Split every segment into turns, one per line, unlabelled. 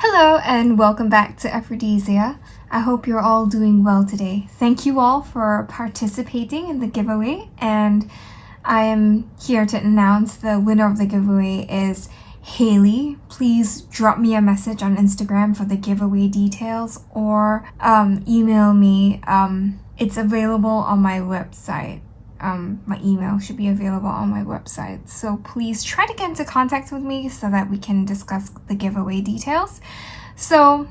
Hello and welcome back to Aphrodisia. I hope you're all doing well today. Thank you all for participating in the giveaway, and I am here to announce the winner of the giveaway is Haley. Please drop me a message on Instagram for the giveaway details or email me. It's available on my website. My email should be available on my website. So please try to get into contact with me so that we can discuss the giveaway details. So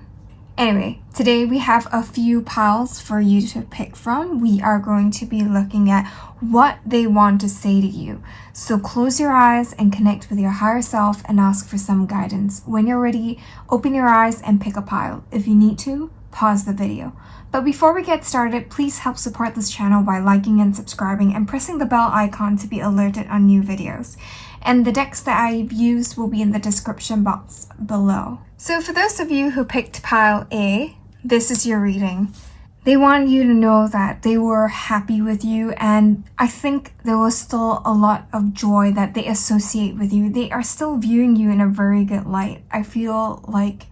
anyway, today we have a few piles for you to pick from. We are going to be looking at what they want to say to you. So close your eyes and connect with your higher self and ask for some guidance. When you're ready, open your eyes and pick a pile. If you need to, pause the video. But before we get started, please help support this channel by liking and subscribing and pressing the bell icon to be alerted on new videos. And the decks that I've used will be in the description box below. So for those of you who picked pile A, this is your reading. They want you to know that they were happy with you, and I think there was still a lot of joy that they associate with you. They are still viewing you in a very good light. I feel like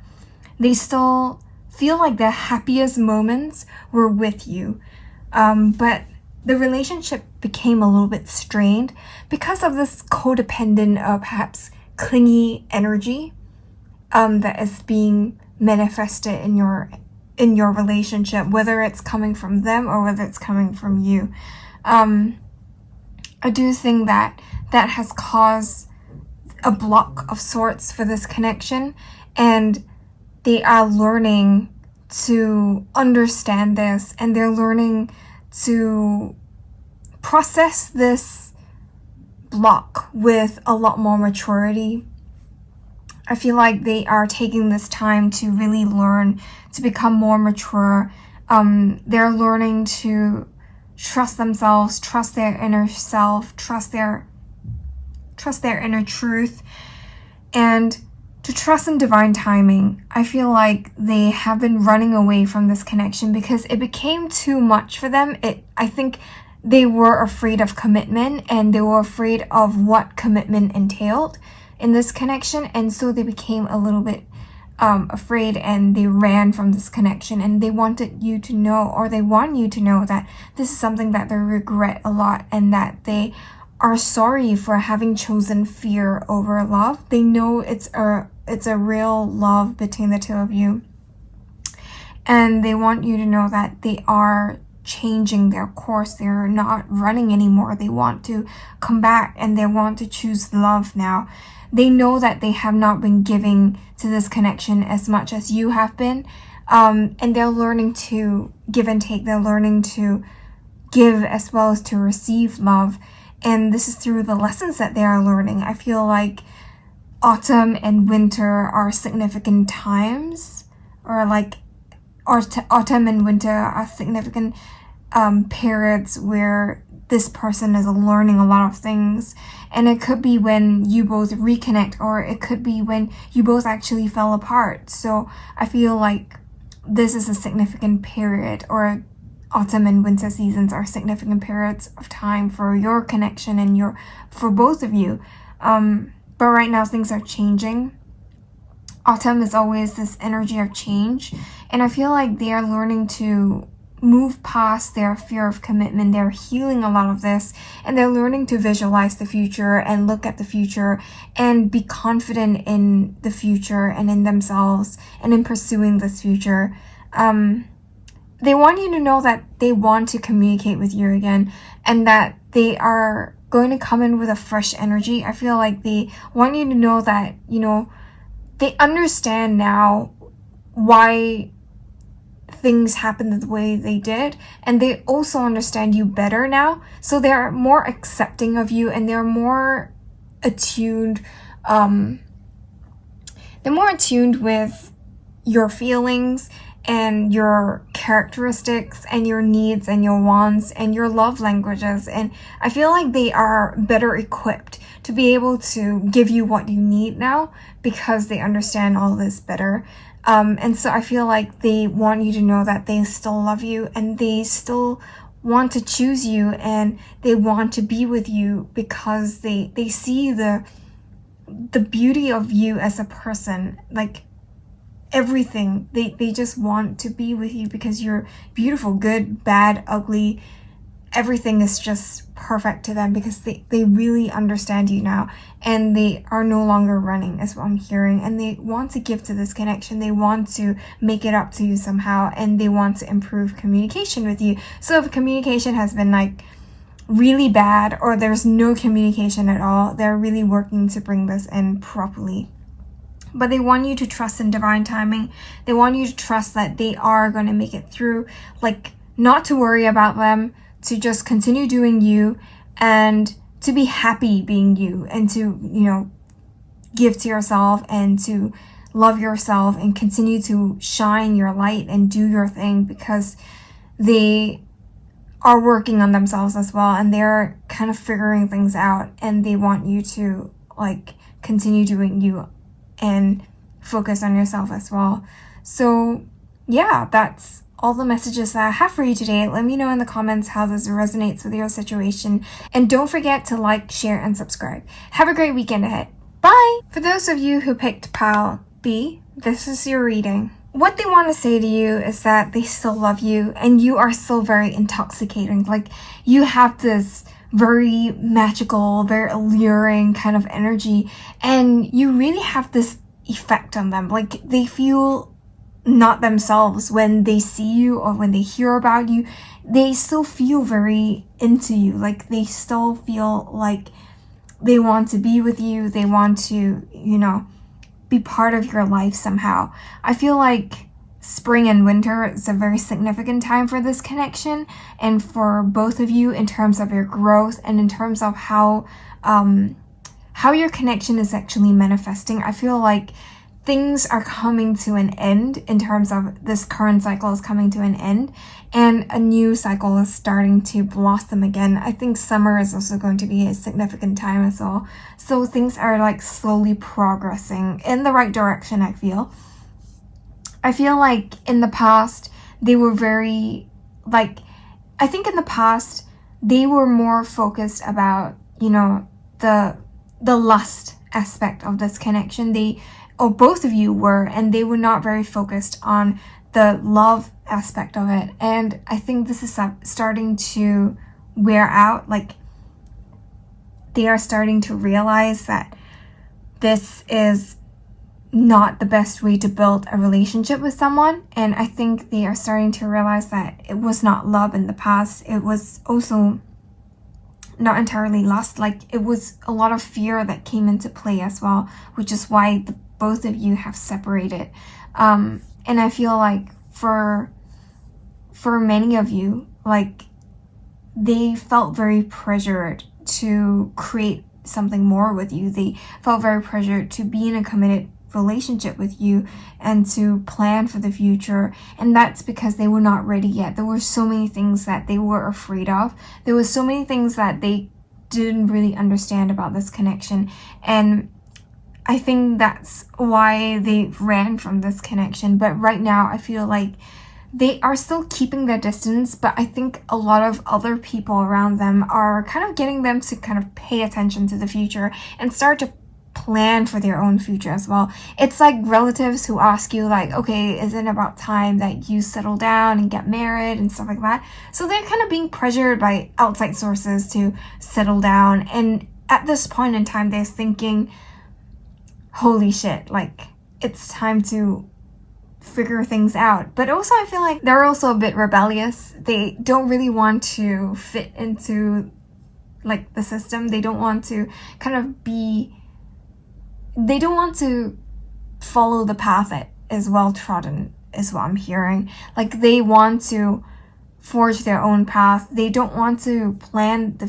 they still feel like their happiest moments were with you. But the relationship became a little bit strained because of this codependent or perhaps clingy energy that is being manifested in your relationship, whether it's coming from them or whether it's coming from you. I do think that has caused a block of sorts for this connection, and they are learning to understand this, and they're learning to process this block with a lot more maturity. I feel like they are taking this time to really learn to become more mature. They're learning to trust themselves, trust their inner self, trust their inner truth, and to trust in divine timing. I feel like they have been running away from this connection because it became too much for them. I think they were afraid of commitment, and they were afraid of what commitment entailed in this connection, and so they became a little bit afraid, and they ran from this connection, and they wanted you to know, or they want you to know, that this is something that they regret a lot, and that they are sorry for having chosen fear over love. They know it's a real love between the two of you, and they want you to know that they are changing their course. They're not running anymore. They want to come back, and they want to choose love now. They know that they have not been giving to this connection as much as you have been, and they're learning to give and take. They're learning to give as well as to receive love, and this is through the lessons that they are learning. I feel like autumn and winter are significant times, or like autumn and winter are significant periods where this person is learning a lot of things. And it could be when you both reconnect, or it could be when you both actually fell apart. So I feel like this is a significant period, or autumn and winter seasons are significant periods of time for your connection and for both of you. But right now things are changing. Autumn is always this energy of change, and I feel like they are learning to move past their fear of commitment. They're healing a lot of this, and they're learning to visualize the future and look at the future and be confident in the future and in themselves and in pursuing this future. They want you to know that they want to communicate with you again, and that they are going to come in with a fresh energy. I feel like they want you to know that, they understand now why things happened the way they did, and they also understand you better now. So they're more accepting of you, and they're more attuned. They're more attuned with your feelings and your characteristics and your needs and your wants and your love languages. And I feel like they are better equipped to be able to give you what you need now, because they understand all this better. And so I feel like they want you to know that they still love you, and they still want to choose you, and they want to be with you because they see the beauty of you as a person. Like, everything. They just want to be with you because you're beautiful, good, bad, ugly. Everything is just perfect to them because they really understand you now, and they are no longer running, is what I'm hearing, and they want to give to this connection. They want to make it up to you somehow, and they want to improve communication with you. So if communication has been like really bad, or there's no communication at all, they're really working to bring this in properly. But they want you to trust in divine timing. They want you to trust that they are going to make it through, like not to worry about them, to just continue doing you, and to be happy being you, and to, give to yourself, and to love yourself, and continue to shine your light and do your thing, because they are working on themselves as well, and they're kind of figuring things out, and they want you to like continue doing you and focus on yourself as well. So yeah, that's all the messages that I have for you today. Let me know in the comments how this resonates with your situation, and don't forget to like, share, and subscribe. Have a great weekend ahead. Bye! For those of you who picked pile B, this is your reading. What they want to say to you is that they still love you, and you are still very intoxicating. Like, you have this very magical, very alluring kind of energy, and you really have this effect on them. Like, they feel not themselves when they see you or when they hear about you. They still feel very into you. Like, they still feel like they want to be with you. They want to, be part of your life somehow. I feel like spring and winter is a very significant time for this connection, and for both of you, in terms of your growth and in terms of how your connection is actually manifesting. I feel like things are coming to an end, in terms of this current cycle is coming to an end, and a new cycle is starting to blossom again. I think summer is also going to be a significant time as well. So things are like slowly progressing in the right direction, I feel. I feel like in the past, they were very, I think in the past, they were more focused about, the lust aspect of this connection. Or both of you were, and they were not very focused on the love aspect of it. And I think this is starting to wear out. Like, they are starting to realize that this is not the best way to build a relationship with someone. And I think they are starting to realize that it was not love in the past. It was also not entirely lust. Like, it was a lot of fear that came into play as well, which is why both of you have separated. And I feel like for many of you, like, they felt very pressured to create something more with you. They felt very pressured to be in a committed relationship with you and to plan for the future, and that's because they were not ready yet. There were so many things that they were afraid of. There were so many things that they didn't really understand about this connection, and I think that's why they ran from this connection. But right now, I feel like they are still keeping their distance, but I think a lot of other people around them are kind of getting them to kind of pay attention to the future and start to plan for their own future as well. It's like relatives who ask you, like, okay, is it about time that you settle down and get married and stuff like that? So they're kind of being pressured by outside sources to settle down. And at this point in time, they're thinking, holy shit, like, it's time to figure things out. But also, I feel like they're also a bit rebellious. They don't really want to fit into, like, the system. They don't want to they don't want to follow the path that is well trodden, is what I'm hearing. Like, they want to forge their own path. They don't want to plan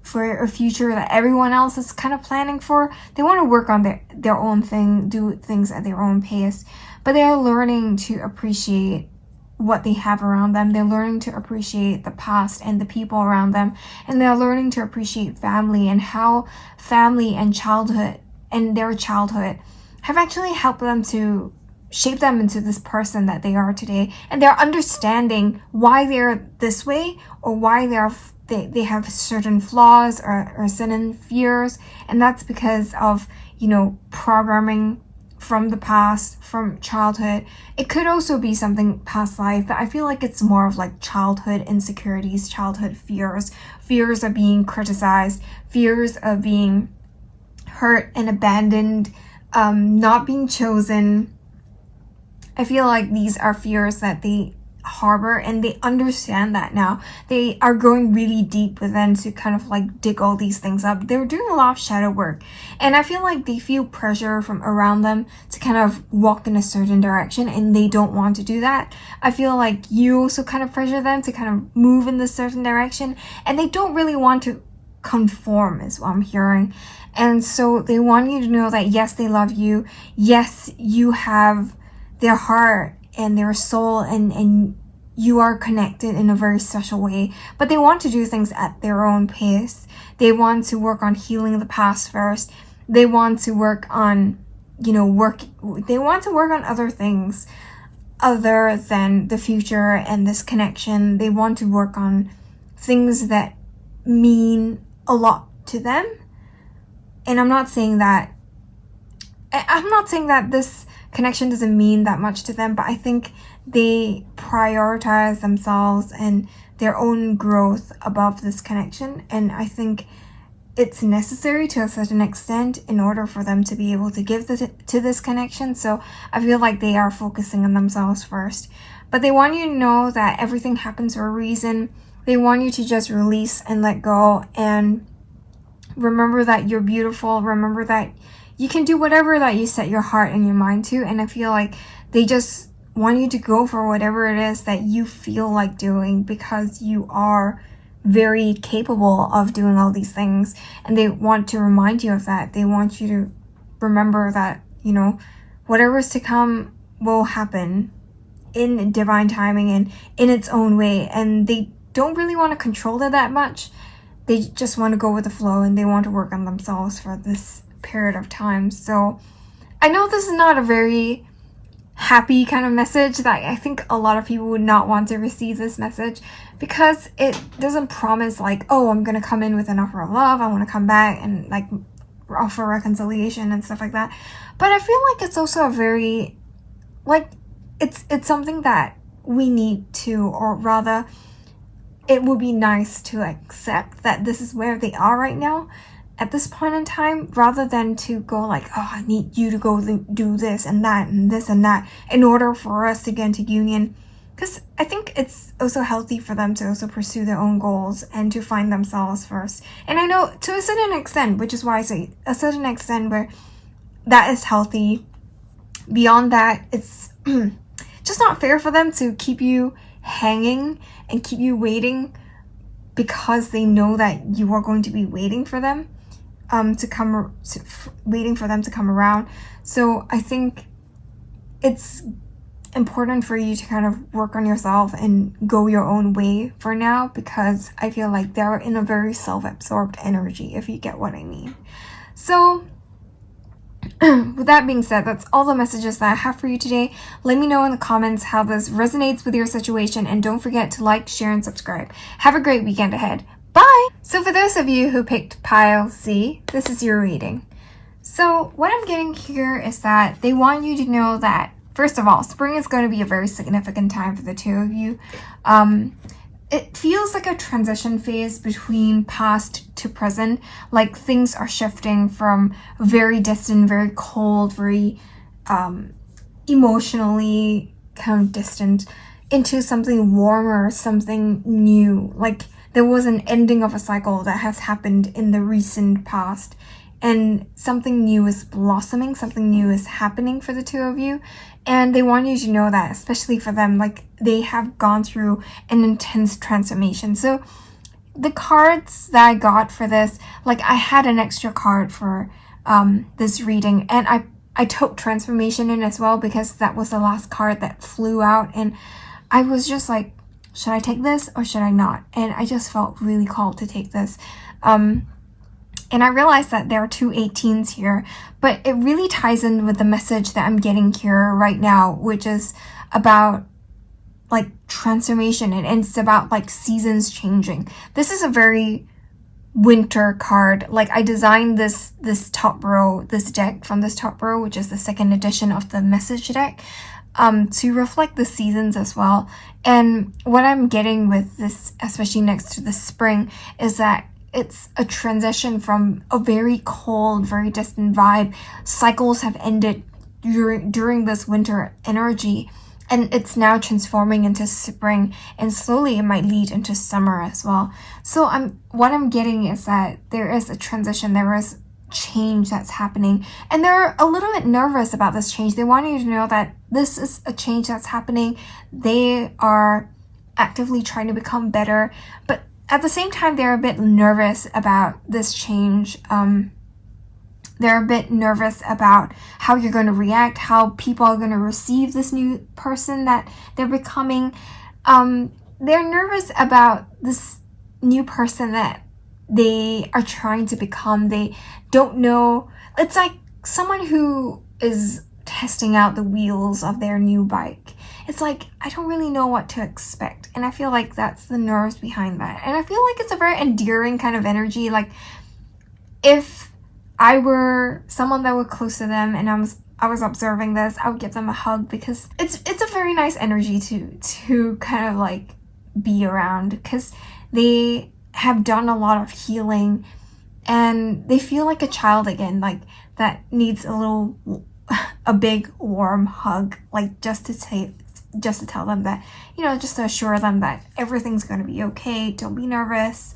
for a future that everyone else is kind of planning for. They want to work on their own thing, do things at their own pace, but they are learning to appreciate what they have around them. They're learning to appreciate the past and the people around them, and they're learning to appreciate family, and how family and childhood and their childhood have actually helped them to shape them into this person that they are today. And they're understanding why they're this way, or why they have certain flaws or certain fears, and that's because of, programming from the past, from childhood. It could also be something past life, but I feel like it's more of like childhood insecurities, childhood fears, fears of being criticized, fears of being hurt and abandoned, not being chosen. I feel like these are fears that they harbor, and they understand that now. They are going really deep within to kind of like dig all these things up. They're doing a lot of shadow work, and I feel like they feel pressure from around them to kind of walk in a certain direction, and they don't want to do that. I feel like you also kind of pressure them to kind of move in this certain direction, and they don't really want to conform, is what I'm hearing. And so they want you to know that yes, they love you, yes, you have their heart and their soul, and you are connected in a very special way, but they want to do things at their own pace. They want to work on healing the past first. They want to work on, they want to work on other things other than the future and this connection. They want to work on things that mean a lot to them. And I'm not saying that this connection doesn't mean that much to them, but I think they prioritize themselves and their own growth above this connection. And I think it's necessary to a certain extent in order for them to be able to give to this connection. So I feel like they are focusing on themselves first. But they want you to know that everything happens for a reason. They want you to just release and let go, and remember that you're beautiful. Remember that you can do whatever that you set your heart and your mind to. And I feel like they just want you to go for whatever it is that you feel like doing, because you are very capable of doing all these things. And they want to remind you of that. They want you to remember that, whatever's to come will happen in divine timing and in its own way. And they don't really want to control it that much. They just want to go with the flow, and they want to work on themselves for this period of time. So I know this is not a very happy kind of message, that I think a lot of people would not want to receive this message, because it doesn't promise like, oh, I'm gonna come in with an offer of love, I want to come back and like offer reconciliation and stuff like that. But I feel like it's also a very like it's something that we need to, or rather it would be nice to accept that this is where they are right now at this point in time, rather than to go like, oh, I need you to go do this and that and this and that in order for us to get into union. Because I think it's also healthy for them to also pursue their own goals and to find themselves first. And I know to a certain extent, which is why I say a certain extent where that is healthy. Beyond that, it's just not fair for them to keep you hanging and keep you waiting, because they know that you are going to be waiting for them waiting for them to come around. So I think it's important for you to kind of work on yourself and go your own way for now, because I feel like they're in a very self-absorbed energy, if you get what I mean. So with that being said, that's all the messages that I have for you today. Let me know in the comments how this resonates with your situation, and don't forget to like, share, and subscribe. Have a great weekend ahead. Bye! So for those of you who picked pile C, this is your reading. So what I'm getting here is that they want you to know that, first of all, spring is going to be a very significant time for the two of you. It feels like a transition phase between past to present, like things are shifting from very distant, very cold, very emotionally kind of distant into something warmer, something new. Like there was an ending of a cycle that has happened in the recent past, and something new is blossoming, something new is happening for the two of you. And they want you to know that, especially for them, like they have gone through an intense transformation. So the cards that I got for this, like I had an extra card for this reading, and I took transformation in as well, because that was the last card that flew out, and I was just like, should I take this or should I not? And I just felt really called to take this. And I realized that there are two 18s here, but it really ties in with the message that I'm getting here right now, which is about like transformation, and it's about like seasons changing. This is a very winter card. Like I designed this top row, this deck from this top row, which is the second edition of the message deck, to reflect the seasons as well. And what I'm getting with this, especially next to the spring, is that it's a transition from a very cold, very distant vibe. Cycles have ended during this winter energy, and it's now transforming into spring, and slowly it might lead into summer as well. So what I'm getting is that there is a transition, there is change that's happening, and they're a little bit nervous about this change. They want you to know that this is a change that's happening. They are actively trying to become better, but at the same time they're a bit nervous about this change. They're a bit nervous about how you're going to react, how people are going to receive this new person that they're becoming. They're nervous about this new person that they are trying to become. They don't know. It's like someone who is testing out the wheels of their new bike. It's like, I don't really know what to expect. And I feel like that's the nerves behind that. And I feel like it's a very endearing kind of energy. Like if I were someone that were close to them and I was observing this, I would give them a hug, because it's a very nice energy to kind of like be around, because they have done a lot of healing and they feel like a child again, like that needs a big warm hug, like just to tell them that, just to assure them that everything's going to be okay. Don't be nervous.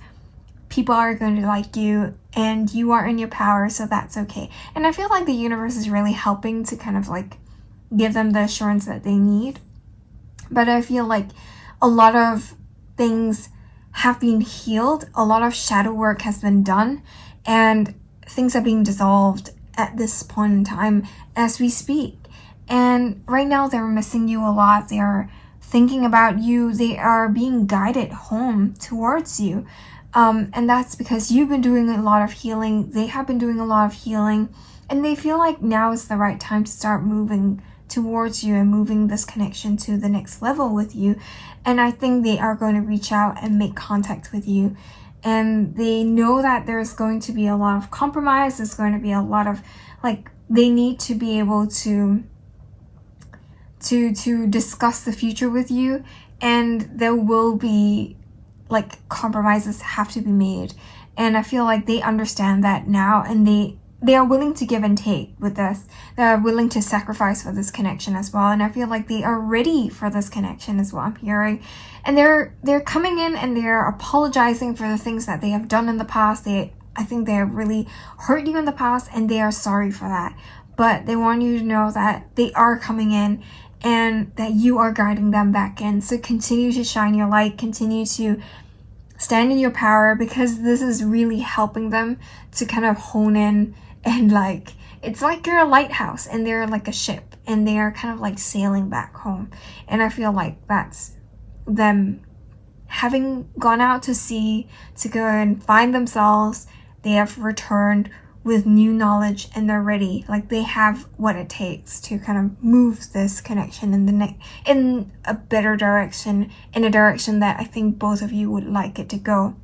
People are going to like you and you are in your power, so that's okay. And I feel like the universe is really helping to kind of like give them the assurance that they need. But I feel like a lot of things have been healed, a lot of shadow work has been done, and things are being dissolved at this point in time as we speak. And right now they're missing you a lot. They're thinking about you. They are being guided home towards you. And that's because you've been doing a lot of healing. They have been doing a lot of healing, and they feel like now is the right time to start moving towards you and moving this connection to the next level with you. And I think they are going to reach out and make contact with you. And they know that there's going to be a lot of compromise. There's going to be a lot of, like, they need to be able to discuss the future with you. And there will be, like, compromises have to be made. And I feel like they understand that now, and they are willing to give and take with this. They are willing to sacrifice for this connection as well. And I feel like they are ready for this connection is what I'm hearing. And they're coming in and they're apologizing for the things that they have done in the past. I think they have really hurt you in the past, and they are sorry for that. But they want you to know that they are coming in and that you are guiding them back in. So continue to shine your light, continue to stand in your power, because this is really helping them to kind of hone in. And like, it's like you're a lighthouse and they're like a ship, and they are kind of like sailing back home. And I feel like that's them having gone out to sea to go and find themselves. They have returned with new knowledge, and they're ready. Like, they have what it takes to kind of move this connection in a better direction, in a direction that I think both of you would like it to go.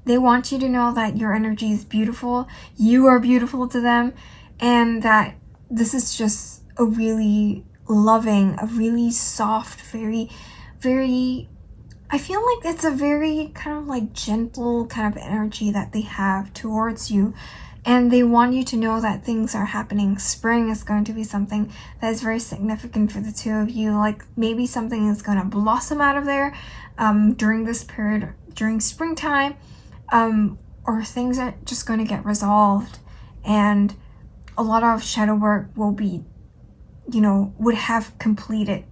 They want you to know that your energy is beautiful. You are beautiful to them, and that this is just a really loving, a really soft, very, very, I feel like it's a very kind of like gentle kind of energy that they have towards you. And they want you to know that things are happening. Spring is going to be something that is very significant for the two of you. Like, maybe something is going to blossom out of there during this period, during springtime. Or things are just going to get resolved, and a lot of shadow work will be, would have completed,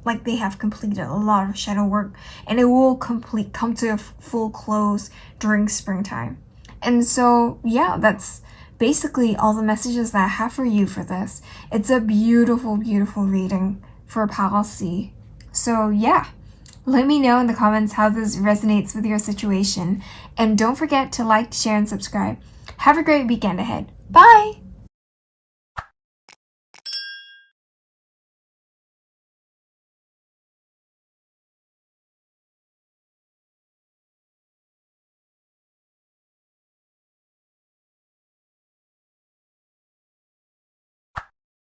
like they have completed a lot of shadow work, and it will come to a full close during springtime. And so, yeah, that's basically all the messages that I have for you for this. It's a beautiful, beautiful reading for policy. So yeah. Let me know in the comments how this resonates with your situation. And don't forget to like, share, and subscribe. Have a great weekend ahead. Bye!